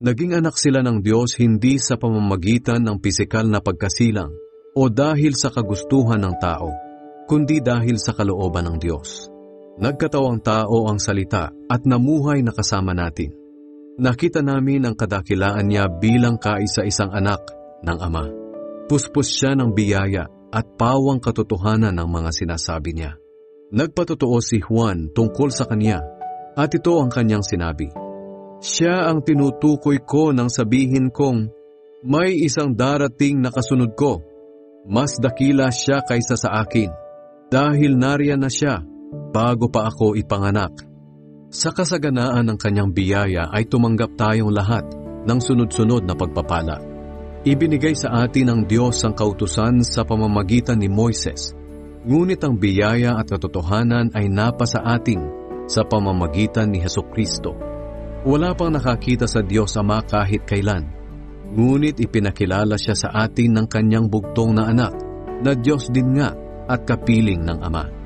Naging anak sila ng Diyos hindi sa pamamagitan ng pisikal na pagkasilang o dahil sa kagustuhan ng tao, kundi dahil sa kalooban ng Diyos. Nagkatawang tao ang salita at namuhay na kasama natin. Nakita namin ang kadakilaan niya bilang kaisa-isang anak ng Ama. Puspos siya ng biyaya at pawang katotohanan ng mga sinasabi niya. Nagpatotoo si Juan tungkol sa kanya at ito ang kanyang sinabi. Siya ang tinutukoy ko nang sabihin kong, may isang darating na kasunod ko. Mas dakila siya kaysa sa akin, dahil nariyan na siya bago pa ako ipanganak. Sa kasaganaan ng kanyang biyaya ay tumanggap tayong lahat ng sunod-sunod na pagpapala. Ibinigay sa atin ng Diyos ang kautusan sa pamamagitan ni Moises, ngunit ang biyaya at katotohanan ay napa sa atin sa pamamagitan ni Hesukristo. Wala pang nakakita sa Diyos Ama kahit kailan, ngunit ipinakilala siya sa atin ng kanyang bugtong na anak, na Diyos din nga at kapiling ng Ama.